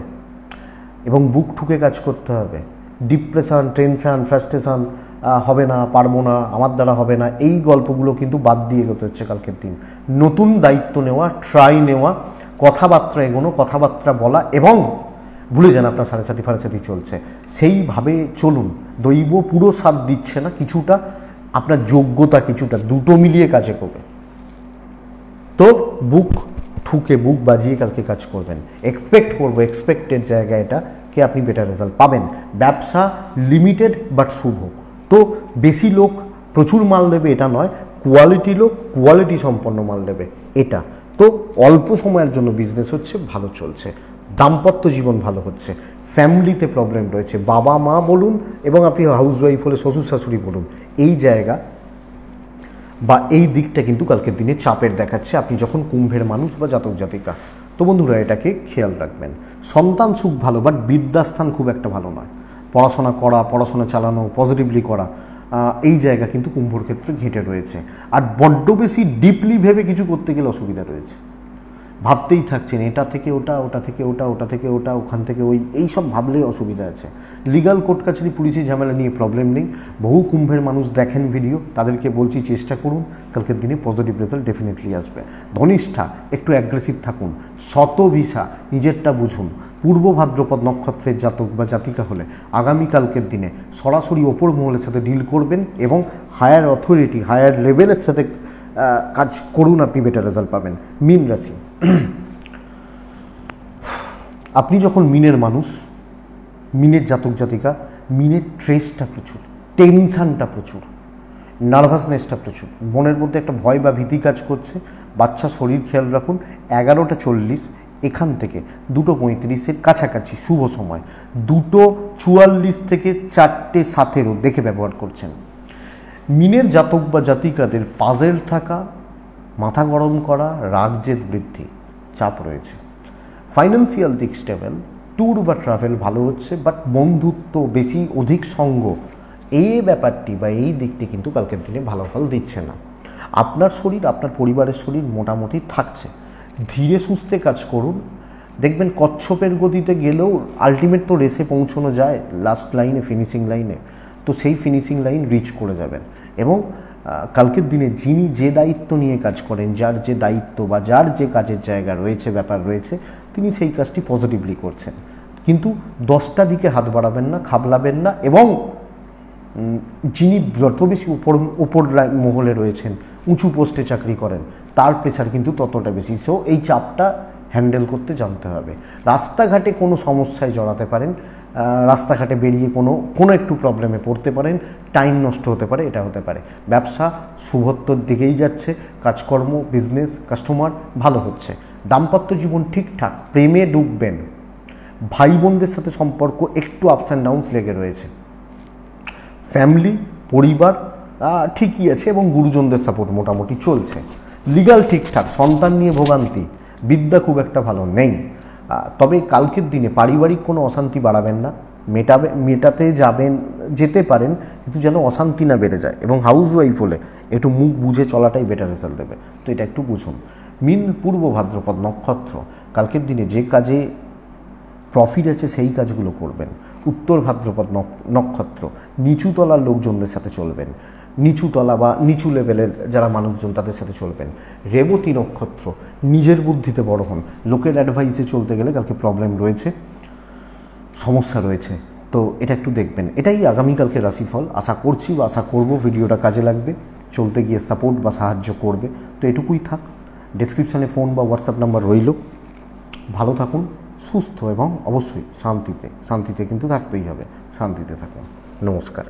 এবং বুক ঠুকে কাজ করতে হবে। ডিপ্রেশন, টেনশন, ফ্রাস্ট্রেশন, হবে না, পারবো না, আমার দ্বারা হবে না, এই গল্পগুলো কিন্তু বাদ দিয়ে এগোতে হচ্ছে কালকের দিন। নতুন দায়িত্ব নেওয়া, ট্রাই নেওয়া, কথাবার্তা এগোনো, কথাবার্তা বলা, এবং ভুলে যান আপনার ফাড়াসাতি চলছে, সেইভাবে চলুন। দৈব পুরো সাথ দিচ্ছে না, কিছুটা আপনার যোগ্যতা, কিছুটা, দুটো মিলিয়ে কাজে করবে। তো বুক ঠুকে, বুক বাজিয়ে কালকে কাজ করবেন। এক্সপেক্ট করবো, এক্সপেক্টেড জায়গা এটা কে আপনি বেটার রেজাল্ট পাবেন। ব্যবসা লিমিটেড বাট শুভ। তো বেশি লোক প্রচুর মাল দেবে এটা নয়, কোয়ালিটি লোক কোয়ালিটি সম্পন্ন মাল দেবে এটা। তো অল্প সময়ের জন্য বিজনেস হচ্ছে, ভালো চলছে। দাম্পত্য জীবন ভালো হচ্ছে। ফ্যামিলিতে প্রবলেম রয়েছে, বাবা মা বলুন এবং আপনি হাউস ওয়াইফ হলে শ্বশুর শাশুড়ি বলুন, এই জায়গা বা এই দিকটা কিন্তু কালকের দিনে চাপের দেখাচ্ছে আপনি যখন কুম্ভের মানুষ বা জাতক জাতিকা। তো বন্ধুরা, এটাকে খেয়াল রাখবেন। সন্তান সুখ ভালো, বাট বিদ্যাস্থান খুব একটা ভালো নয়। পড়াশোনা করা, পড়াশোনা চালানো, পজিটিভলি করা, এই জায়গা কিন্তু কুম্ভর ক্ষেত্রে ঘেঁটে রয়েছে। আর বড্ড বেশি ডিপলি ভেবে কিছু করতে গেলে অসুবিধা রয়েছে। ভাবতেই থাকছেন এটা থেকে ওটা, ওটা থেকে ওটা, ওটা থেকে ওটা, ওখান থেকে ওই, এই সব ভাবলেই অসুবিধা আছে। লিগাল কোর্ট কাছারি, পুলিশি ঝামেলা নিয়ে প্রবলেম নেই। বহু কুম্ভের মানুষ দেখেন ভিডিও, তাদেরকে বলছি চেষ্টা করুন, কালকের দিনে পজিটিভ রেজাল্ট ডেফিনেটলি আসবে। ধনিষ্ঠা, একটু অ্যাগ্রেসিভ থাকুন। শতভিসা, নিজেরটা বুঝুন। পূর্ব ভাদ্রপদ নক্ষত্রের জাতক বা জাতিকা হলে আগামীকালকের দিনে সরাসরি ওপর মহলের সাথে ডিল করবেন এবং হায়ার অথরিটি, হায়ার লেভেলের সাথে কাজ করুন, আপনি বেটার রেজাল্ট পাবেন। মীন রাশি, আপনি যখন মিনের মানুষ, মিনের জাতক জাতিকা, মিনের ট্রেসটা প্রচুর, টেনশানটা প্রচুর, নার্ভাসনেসটা প্রচুর, মনের মধ্যে একটা ভয় বা ভীতি কাজ করছে। বাচ্চা শরীর খেয়াল রাখুন। 11:40 এখান থেকে 2:35 কাছাকাছি শুভ সময়, 2:44 থেকে 4:17 দেখে ব্যবহার করছেন। মিনের জাতক বা জাতিকাদের পাজেল থাকা, মাথা গরম করা, রাগ জেদ বৃদ্ধি, চাপ রয়েছে। ফাইন্যান্সিয়াল দিক স্টেবল, ট্যুর বা ট্রাভেল ভালো হচ্ছে, বাট বন্ধুত্ব, বেশি অধিক সঙ্গ, এই ব্যাপারটি বা এই দিকটি কিন্তু কালকের দিনে ভালো ফল দিচ্ছে না। আপনার শরীর, আপনার পরিবারের শরীর মোটামুটি থাকছে। ধীরে সুস্থে কাজ করুন, দেখবেন কচ্ছপের গতিতে গেলেও আলটিমেট তো রেসে পৌঁছানো যায়, লাস্ট লাইনে, ফিনিশিং লাইনে। তো সেই ফিনিশিং লাইন রিচ করে যাবেন। এবং কালকের দিনে যিনি যে দায়িত্ব নিয়ে কাজ করেন, যার যে দায়িত্ব বা যার যে কাজের জায়গা রয়েছে, ব্যাপার রয়েছে, তিনি সেই কাজটি পজিটিভলি করছেন। কিন্তু 10টা দিকে হাত বাড়াবেন না, খাবলাবেন না। এবং যিনি যত বেশি উপর মহলে রয়েছেন, উঁচু পোস্টে চাকরি করেন, তার প্রেশার কিন্তু ততটা বেশি। সো এই চাপটা হ্যান্ডেল করতে জানতে হবে। রাস্তাঘাটে কোনো সমস্যায় জড়াতে পারেন, রাস্তাঘাটে বেরিয়ে কোনো একটু প্রবলেমে পড়তে পারেন, টাইম নষ্ট হতে পারে, এটা হতে পারে। ব্যবসা শুভত্বর দিকেই যাচ্ছে, কাজকর্ম, বিজনেস, কাস্টমার ভালো হচ্ছে। দাম্পত্য জীবন ঠিকঠাক, প্রেমে ডুববেন। ভাই বোনদের সাথে সম্পর্ক একটু আপস অ্যান্ড ডাউনস লেগে রয়েছে। ফ্যামিলি, পরিবার ঠিকই আছে এবং গুরুজনদের সাপোর্ট মোটামুটি চলছে। লিগাল ঠিকঠাক, সন্তান নিয়ে ভোগান্তি, বিদ্যা খুব একটা ভালো নেই। তবে কালকের দিনে পারিবারিক কোনো অশান্তি বাড়াবেন না, মেটাতে যেতে পারেন, কিন্তু যেন অশান্তি না বেড়ে যায়। এবং হাউস ওয়াইফ হলে একটু মুখ বুঝে চলাটাই বেটার রেজাল্ট দেবে, তো এটা একটু বুঝুন। মিন পূর্ব ভাদ্রপদ নক্ষত্র, কালকের দিনে যে কাজে প্রফিট আছে সেই কাজগুলো করবেন। উত্তর ভাদ্রপদ নক্ষত্র, নিচুতলার লোকজনদের সাথে চলবেন, নিচুতলা বা নিচু লেভেলের যারা মানুষজন তাদের সাথে চলবেন। রেবতী নক্ষত্র, নিজের বুদ্ধিতে বড় হন। লোকের অ্যাডভাইসে চলতে গেলে কালকে প্রবলেম রয়েছে, সমস্যা রয়েছে, তো এটা একটু দেখবেন। এটাই আগামীকালকে রাশিফল। আশা করছি বা আশা করব ভিডিওটা কাজে লাগবে, চলতে গিয়ে সাপোর্ট বা সাহায্য করবে। তো এটুকুই থাক। ডেসক্রিপশানে ফোন বা হোয়াটসঅ্যাপ নাম্বার রইল। ভালো থাকুন, সুস্থ এবং অবশ্যই শান্তিতে কিন্তু থাকতেই হবে। শান্তিতে থাকুন। নমস্কার।